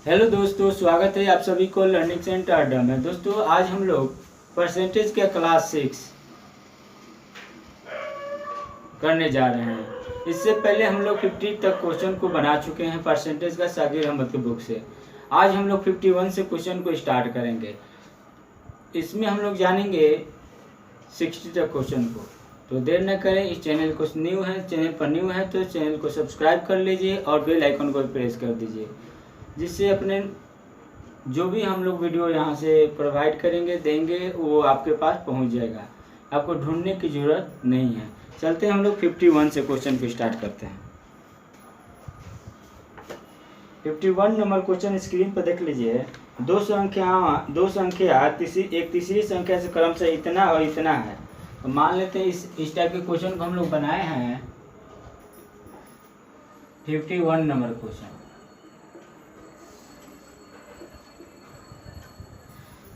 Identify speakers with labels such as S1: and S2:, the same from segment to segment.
S1: Hello दोस्तों, स्वागत है आप सभी को लर्निंग सेंटर अड्डा में। दोस्तों आज हम लोग परसेंटेज के क्लास 6 करने जा रहे हैं। इससे पहले हम लोग 50 तक क्वेश्चन को बना चुके हैं परसेंटेज का सागिर अहमद की बुक से। आज हम लोग 51 से क्वेश्चन को स्टार्ट करेंगे। इसमें हम लोग जानेंगे 60 तक क्वेश्चन को। तो देर न करें, इस चैनल को चैनल पर न्यू है तो चैनल को सब्सक्राइब कर लीजिए और बेल आइकन को प्रेस कर दीजिए, जिससे अपने जो भी हम लोग वीडियो यहाँ से प्रोवाइड करेंगे देंगे वो आपके पास पहुँच जाएगा। आपको ढूंढने की ज़रूरत नहीं है। चलते हैं हम लोग 51 से क्वेश्चन को स्टार्ट करते हैं। 51 नंबर क्वेश्चन स्क्रीन पर देख लीजिए। दो संख्या एक तीसरी संख्या से क्रमशः इतना और इतना है। तो मान लेते हैं इस टाइप के क्वेश्चन को हम लोग बनाए हैं। 51 नंबर क्वेश्चन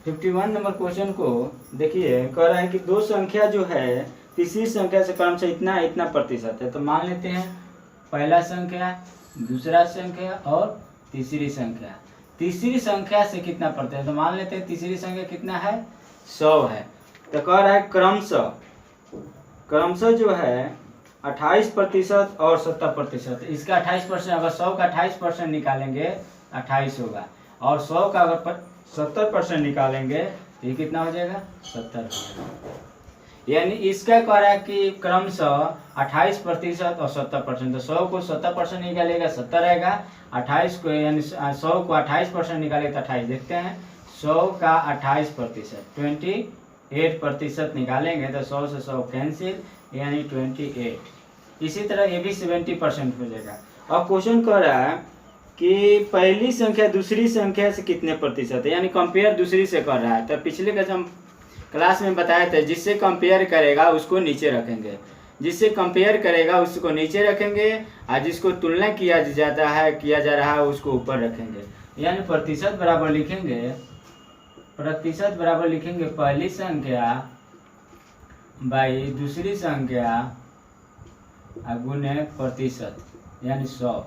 S1: 51 नंबर क्वेश्चन को देखिए, कह रहा है कि दो संख्या जो है तीसरी संख्या से क्रमशः इतना इतना प्रतिशत है। तो मान लेते हैं पहला संख्या, दूसरा संख्या और तीसरी संख्या। तीसरी संख्या से कितना प्रतिशत, तो मान लेते हैं तीसरी संख्या कितना है, 100 है। तो कह रहा है क्रमशः जो है 28% और 70%। इसका 28%, अगर 100 का 28% निकालेंगे 28 होगा, और 100 का अगर 70% निकालेंगे तो ये कितना हो जाएगा, 70 हो जाएगा। यानी इसका कह रहा है कि क्रमशः 28% और 70%। तो 100 को 70% निकालेगा 70 रहेगा, 28 को यानी 100 को 28% निकालेगा तो 28। देखते हैं 100 का 28%, 28% निकालेंगे तो 100 से 100 कैंसिल, यानी 28। इसी तरह ये भी 70% हो जाएगा। और क्वेश्चन कह रहा है कि पहली संख्या दूसरी संख्या से कितने प्रतिशत है, यानी कंपेयर दूसरी से कर रहा है। तो पिछले क्लास में बताया था, जिससे कंपेयर करेगा उसको नीचे रखेंगे, जिससे कंपेयर करेगा उसको नीचे रखेंगे, और जिसको तुलना किया जा रहा है उसको ऊपर रखेंगे। यानी प्रतिशत बराबर लिखेंगे पहली संख्या बाई दूसरी संख्या गुने प्रतिशत, यानी 100।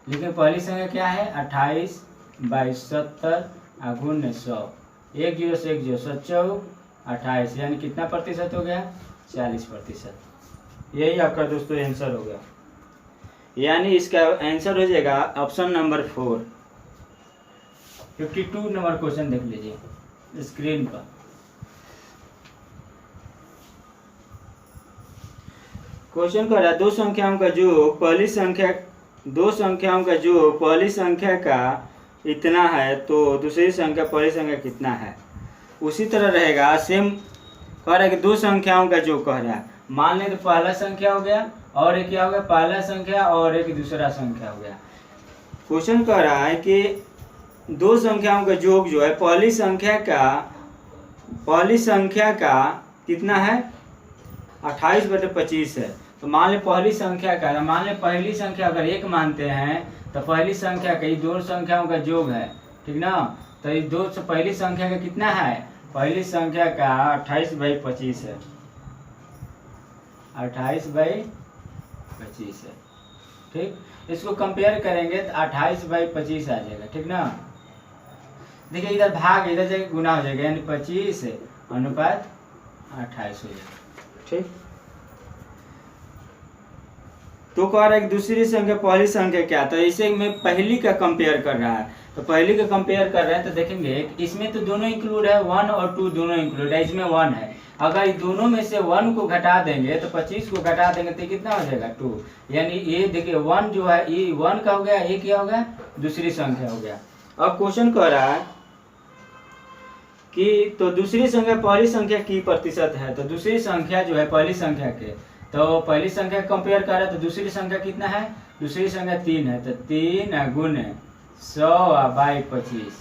S1: लेकिन पहली संख्या क्या है, 28/70 गुने 100। 1 0 से 1 0, 7 28, यानी कितना प्रतिशत हो गया, 40%। यही आपका दोस्तों आंसर हो गया। यानी इसका आंसर हो जाएगा ऑप्शन नंबर 4। 52 नंबर क्वेश्चन देख लीजिए स्क्रीन पर। क्वेश्चन कर रहा है दो संख्याओं का योग पहली संख्या का इतना है तो दूसरी संख्या पहली संख्या कितना है। उसी तरह रहेगा, सेम कह रहा है कि दो संख्याओं का योग कह रहा है। मान लें तो पहला संख्या हो गया और एक क्या हो गया, पहला संख्या और एक दूसरा संख्या हो गया। क्वेश्चन कह रहा है कि दो संख्याओं का योग जो है पहली संख्या का कितना है, 28/25 है। तो मान ले पहली संख्या का, मान ले पहली संख्या अगर 1 मानते हैं तो पहली संख्या का ये दो संख्याओं का योग है, ठीक ना। तो ये पहली संख्या का कितना है, पहली संख्या का 28/25 है, 28/25 है, ठीक। इसको कंपेयर करेंगे तो 28/25 आ जाएगा, ठीक ना। देखिए इधर भाग इधर जगह गुना हो जाएगा, यानी 25 अनुपात 28 हो जाएगा, ठीक। तो कह रहा है कि दूसरी संख्या पहली संख्या क्या, तो इसे में पहली का कंपेयर कर रहा है। तो पहली का कंपेयर कर रहे हैं तो देखेंगे इसमें तो दोनों इंक्लूड है, 1 और 2 दोनों इंक्लूड है, इसमें 1 है। अगर दोनों में से 1 को घटा देंगे तो 25 को घटा देंगे तो कितना हो जाएगा, 2। यानी ये देखिए 1 जो है ये 1 का हो गया, ये क्या हो गया, दूसरी संख्या हो गया। अब क्वेश्चन कह रहा है कि तो दूसरी संख्या पहली संख्या की प्रतिशत है। तो दूसरी संख्या जो है पहली संख्या के, तो पहली संख्या कंपेयर कर रहा है तो दूसरी संख्या कितना है, दूसरी संख्या 3 है। तो 3 गुने 100/25,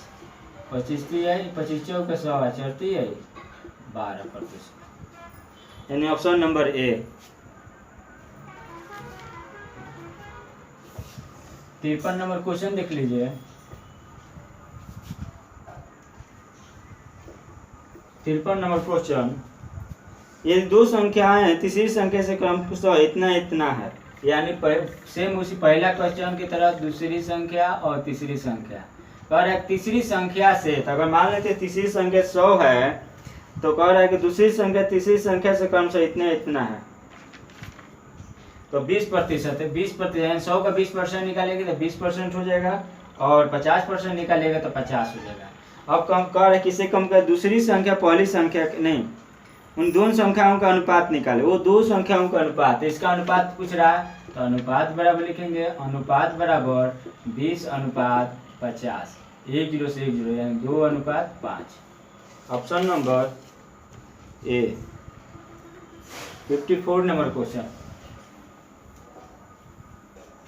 S1: 25 है, 25 चौक 100 चढ़ती है 12%, यानी option number A. 53 number question देख लीजिए। 53 नंबर क्वेश्चन, ये दो संख्याएं हैं तीसरी संख्या से क्रमशः इतना इतना है। यानी सेम उसी पहला क्वेश्चन की तरह दूसरी संख्या और तीसरी संख्या। कह रहा है तीसरी संख्या से, तो अगर मान लेते तीसरी संख्या 100 है तो कह रहा है कि दूसरी संख्या तीसरी संख्या से कम से इतना है, तो 20% है। 20% यानी 100 का 20% निकालेंगे तो 20% हो जाएगा, और 50% निकालेगा तो 50 हो जाएगा। अब कम कह रहे किससे कम कर, दूसरी संख्या पहली संख्या नहीं, उन दोनों संख्याओं का अनुपात निकाले, वो दो संख्याओं का अनुपात, इसका अनुपात पूछ रहा है तो अनुपात बराबर लिखेंगे, अनुपात बराबर 20:50, 10 से 10 यानी 2:5। Option number A. 54 number question,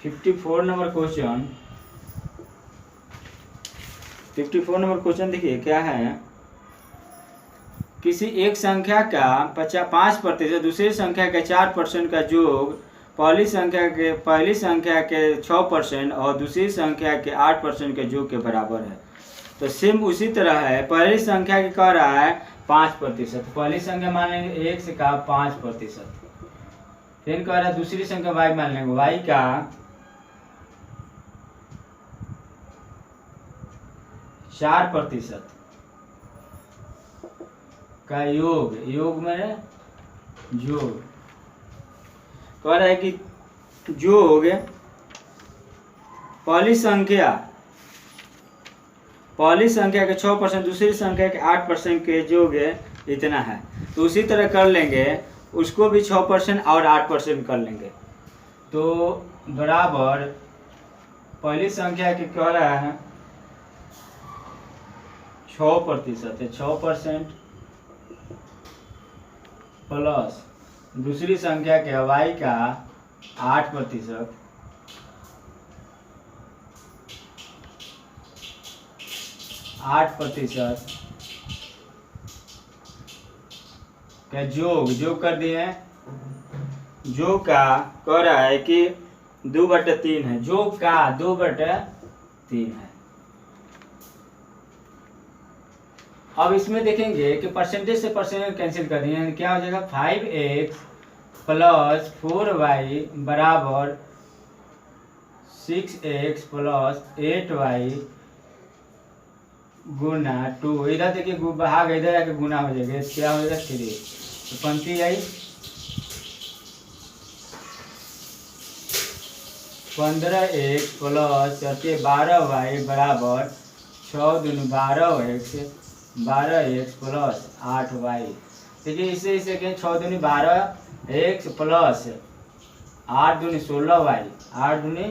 S1: 54 number question, 54 number question देखिए क्या है। किसी एक संख्या का 5% दूसरी संख्या के 4% का योग पहली संख्या के 6% और दूसरी संख्या के 8% के योग के बराबर है। तो सेम उसी तरह है, पहली संख्या की कह रहा है 5%, पहली संख्या मान लेंगे x का 5%, फिर कह रहा है दूसरी संख्या y मान लेंगे, y का 4% का योग में जोड़। कह रहा है कि योग पहली संख्या के 6% दूसरी संख्या के 8% के योग इतना है। तो उसी तरह कर लेंगे, उसको भी 6% और 8% कर लेंगे, तो बराबर पहली संख्या के कह रहा है 6% है, 6% प्लस दूसरी संख्या के y का 8%, का योग कर दिए। योग का कह रहा है कि 2/3 है, योग का 2/3 है। अब इसमें देखेंगे कि परसेंटेज से परसेंटेज कैंसिल कर दिए, यानी क्या हो जाएगा 5x प्लस 4y बराबर 6x प्लस 8y गुना 2। इधर देखिए भाग इधर आके गुना हो जाएगा, क्या हो जाएगा 3, तो पंक्ति आई 15x प्लस 12y बराबर 6 दूनी 12x प्लस 8y। देखिए इसे 6 दूनी 12x प्लस 8 दूनी 16y, 8 दूनी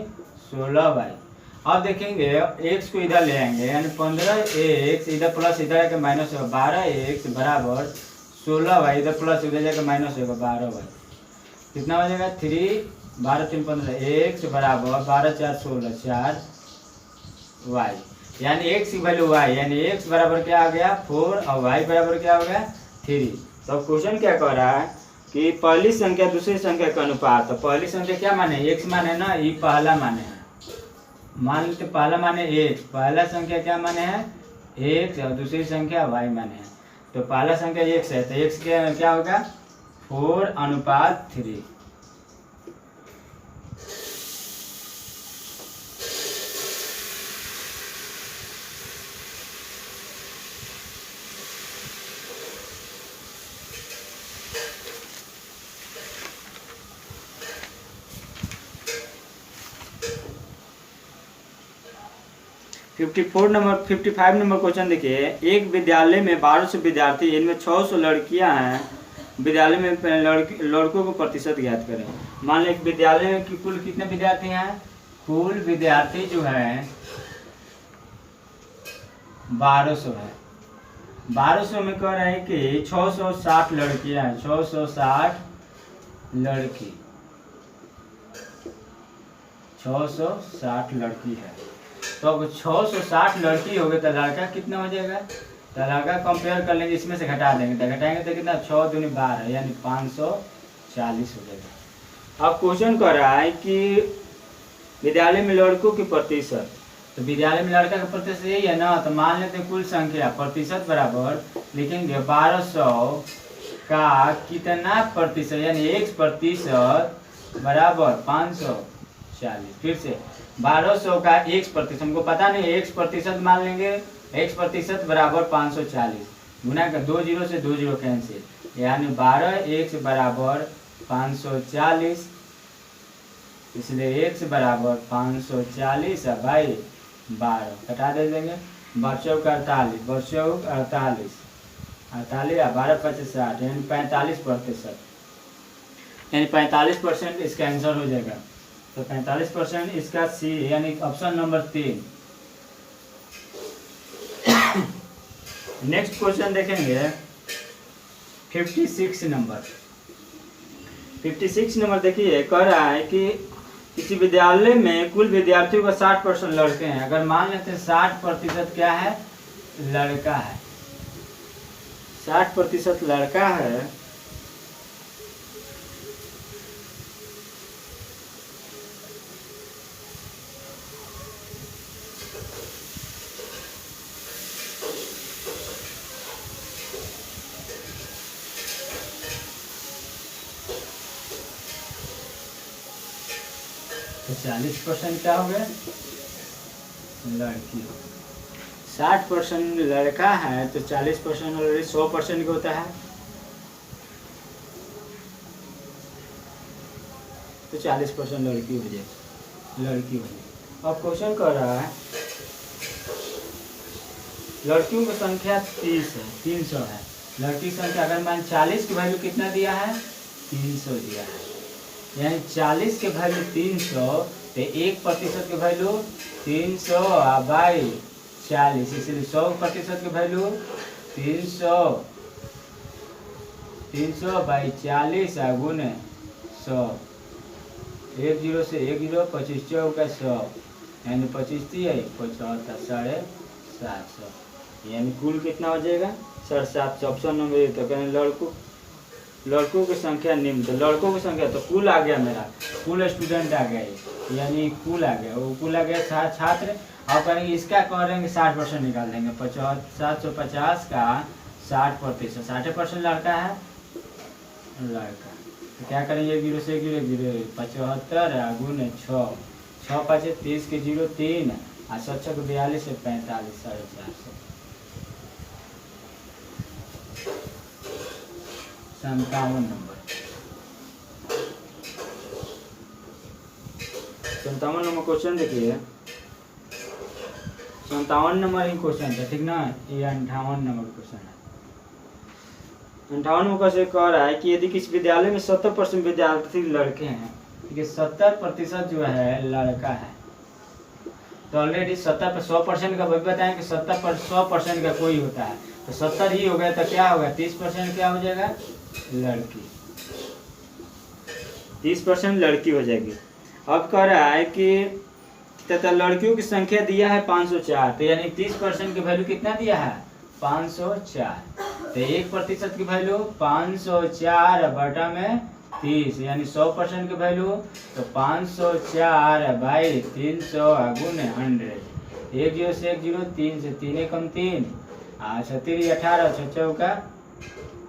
S1: 16y। अब देखेंगे x को इधर ले आएंगे, यानी 15x इधर प्लस इधर आके माइनस होगा, 12x बराबर 16y, इधर प्लस इधर जाकर माइनस होगा 12y। कितना हो जाएगा 3 12 3 15, x बराबर 12 4 16 4y, यानी x की वैल्यू y, यानी x बराबर क्या आ गया 4 और y बराबर क्या हो गया 3। तो क्वेश्चन क्या कह रहा है कि पहली संख्या दूसरी संख्या का अनुपात। तो पहली संख्या क्या माने x माने ना, ये पहला माने है, मान लेते पहला माने x, पहला संख्या क्या माने है x और दूसरी संख्या y माने है। तो पहला संख्या x है, तो x क्या होगा 4:3। नंबर 55 नंबर क्वेश्चन देखिए। एक विद्यालय में 1200 विद्यार्थी, इनमें 600 लड़कियां हैं। विद्यालय में लड़कों को प्रतिशत ज्ञात करें। मान लें एक विद्यालय में कुल कितने विद्यार्थी हैं, कुल विद्यार्थी जो है 1200 है। 1200 में कह रहे हैं कि 660 लड़कियां हैं, 660 लड़की, 660 लड़की है। तो अब 660 लड़की हो गई तो लड़का कितना हो जाएगा, तो लड़का कंपेयर कर लेंगे, इसमें से घटा देंगे, तो घटाएंगे तो कितना 6 दूनी 12 यानी 540 हो जाएगा। अब क्वेश्चन कर रहा है कि विद्यालय में लड़कों की प्रतिशत, तो विद्यालय में लड़का का प्रतिशत यही है ना, तो मान लेते कुल संख्या प्रतिशत बराबर लिखेंगे 1200 का कितना प्रतिशत, यानी 1% बराबर 540। फिर से 1200 का x%, हमको पता नहीं x% मान लेंगे, x% बराबर 540 गुना का 2 जीरो से 2 जीरो कैंसिल, यानी 12x बराबर 540, इसलिए x बराबर 540 है भाई 12 कटा दे देंगे। बरसों का 48, बरसों 48 या 12×5=60 यानी 45%, यानी 45% इसका आंसर हो जाएगा। तो 45% इसका सी यानी ऑप्शन नंबर 3। नेक्स्ट क्वेश्चन देखेंगे 56 नंबर। 56 नंबर देखिए, कह रहा है कि किसी विद्यालय में कुल विद्यार्थियों का 60% लड़के हैं। अगर मान लेते हैं 60% क्या है, लड़का है, 60% लड़का है, तो 40% क्या हो गया, लड़की। 60% लड़का है तो 40% ऑलरेडी 100% का होता है, तो 40% लड़की हो जाएगी, लड़की हो जाएगी। अब क्वेश्चन कर रहा है लड़कियों की संख्या 30 है, 300 है। लड़की की संख्या अगर मान 40 की वैल्यू कितना दिया है, 300 दिया है, यानी 40 के वैल्यू 300 तो 1% की वैल्यू 300 बाई 40, इसलिए 100% की वैल्यू 300 बाई 40 गुने 100, 1 जीरो से 1 जीरो, 25 चौका 100 यानी 25 75, 750, यानी कुल कितना हो जाएगा 750। Option number 1। तो कहें लड़कों की संख्या निम्न, तो लड़कों की संख्या तो कुल आ गया, मेरा कुल स्टूडेंट आ गया, यानी कुल आ गया, वो कुल आ गया छात्र। अब करेंगे इसका करेंगे 60% निकाल देंगे, 750 का 60%, 60% लड़का है, लड़का। तो क्या करेंगे 1 जीरो से 1 जीरो 1 जीरो 75 गुने 6, 6 5 30 के 0 3 और 7 6 42 से 45, 450, 57 नंबर। 57 नंबर क्वेश्चन देखिए, 57 नंबर ही क्वेश्चन था, ठीक ना। ये 58 नंबर क्वेश्चन है। 58 में कैसे कह रहा है कि यदि किसी विद्यालय में 70% विद्यार्थी लड़के हैं, ठीक है, 70% जो है लड़का है, तो ऑलरेडी 70 पर 100% का वही बताएं कि 70 पर 100% का कोई होता है, तो 70 ही हो गया, तो क्या होगा 30% क्या हो जाएगा, लड़की, 30% लड़की हो जाएगी। अब कह रहा है कि तथा लड़कियों की संख्या दिया है 504, तो यानी 30% की वैल्यू कितना दिया है 504, तो 1% की वैल्यू 504 बटा में 30, यानी 100% की वैल्यू तो 504 बाई 300 गुने 100, 1 जीरो से 1 जीरो, 3 से 3 कम 3, 36 18, 6 चौका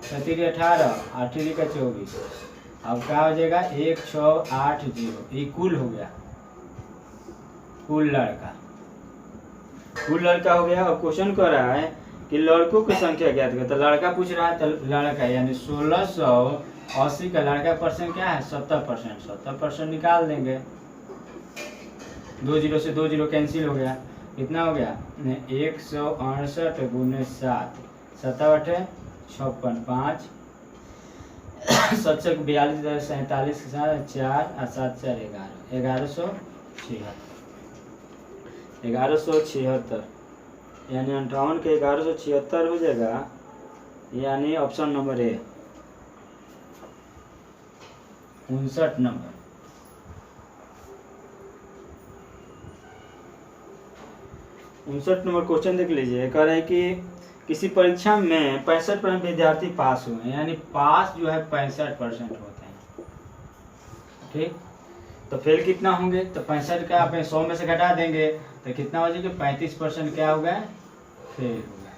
S1: 36 18, 8 का 24, अब क्या हो जाएगा 1680, ये कुल हो गया, कुल लड़का हो गया। और क्वेश्चन कर रहा है कि लड़कों की संख्या ज्ञात करें, तो लड़का पूछ रहा है, तो लड़का यानी 1680 का लड़का परसेंट क्या है 70%, 70% निकाल देंगे, 2 जीरो से 2 जीरो कैंसिल हो गया, कितना हो गया 168 गुने 7, 7 8 56, 5 7 42 47 के साथ 4 और 7 4 11, 1176, यानी 58 के 1176 हो जाएगा, यानी option number A 59 number. 59 number question देख लीजिए, कह रहे हैं कि किसी परीक्षा में 65% विद्यार्थी पास हुए, यानी पास जो है 65% होते हैं, ठीक। तो फेल कितना होंगे, तो 65 का आप 100 में से घटा देंगे तो कितना हो जाएगा 35% क्या होगा, फेल होगा।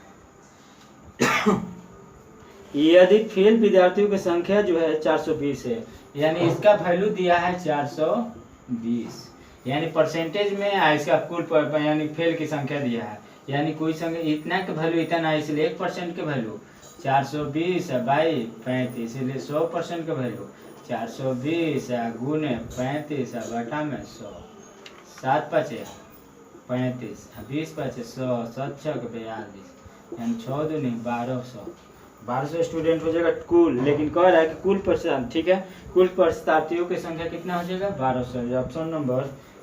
S1: यदि फेल विद्यार्थियों की संख्या जो है 420 है, यानी इसका वैल्यू दिया है 420, यानी परसेंटेज में इसका कुल यानी फेल की संख्या दिया है, यानी कोई संख्या इतना का वैल्यू इतना है, इसलिए 1% के वैल्यू 420 बाई 35, इसलिए 100% का वैल्यू 420 गुने 35 बटा में 100, 7 पचे 35, 20 पचे 100, 7 छः 42, यानी 6 दूनी 1200 स्टूडेंट हो जाएगा कुल, लेकिन कह रहा है कि कुल प्रतिशत, ठीक है, कुल परीक्षार्थियों की संख्या कितना हो जाएगा 1200, ऑप्शन नंबर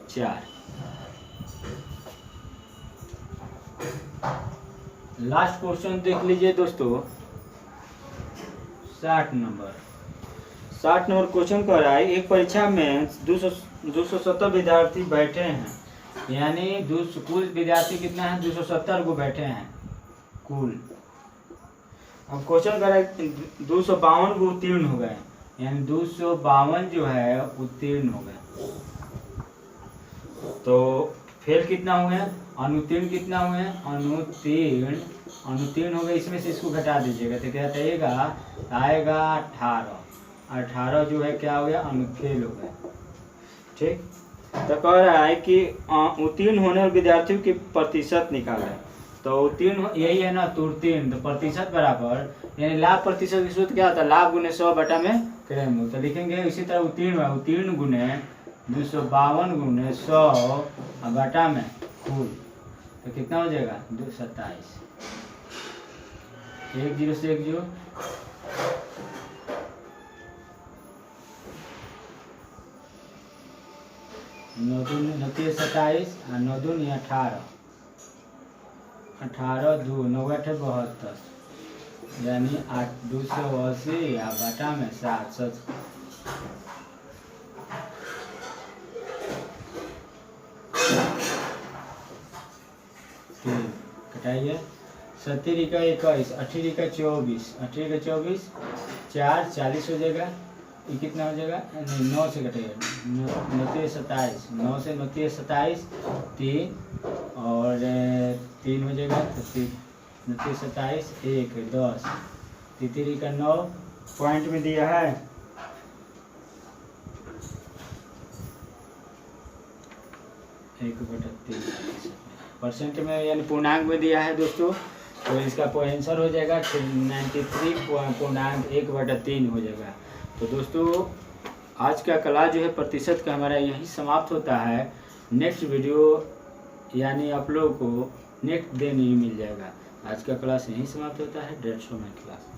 S1: 4। लास्ट क्वेश्चन देख लीजिए दोस्तों, 60 नंबर क्वेश्चन कह रहा है एक परीक्षा में 270 विद्यार्थी बैठे हैं, यानी कुल विद्यार्थी कितना है 270 को बैठे हैं कुल। अब क्वेश्चन कर रहा है 252 को उत्तीर्ण हो गए, यानी 252 जो है उत्तीर्ण हो गए, तो फेल कितना हुए, अनुत्तीर्ण कितना हुए, अनुत्तीर्ण हो गए, इसमें से इसको घटा दीजिएगा तो क्या आएगा 18 जो है क्या हो गया अनुफेल हो गया। ठीक, तो कह रहा है कि उत्तीर्ण होने वाले विद्यार्थियों की प्रतिशत निकालें, तो उत्तीर्ण यही है ना, तो उत्तीर्ण तो प्रतिशत बराबर, यानी लाभ प्रतिशत की सूत्र क्या होता है, लाभ गुने 100 बटा में क्रम, तो लिखेंगे इसी तरह उत्तीर्ण गुने 252 गुने 100 बटा में कुल, तो कितना हो जाएगा 227, 10 से 1 0, नौ दूनी 27, 9 दूनी 18, 2 9 8 72, यानी 280 बटा में 700, कटाइए 70 का 21, 18 का 24, 18 का 24, 4 40 हो जाएगा, ये कितना हो जाएगा, नहीं 9 से कटेगा 29 27, 9 से 29 27, 3 और 3 हो जाएगा, तो 29 27 1 10, 3 का 9 पॉइंट में दिया है, एक बटा 3 परसेंट में, यानी पूर्णांक में दिया है दोस्तों, तो इसका आंसर हो जाएगा 93.1/3 हो जाएगा। तो दोस्तों आज का क्लास जो है प्रतिशत का हमारा यही समाप्त होता है। नेक्स्ट वीडियो यानी आप लोगों को नेक्स्ट दिन ही मिल जाएगा। आज का क्लास यही समाप्त होता है। 150 में क्लास।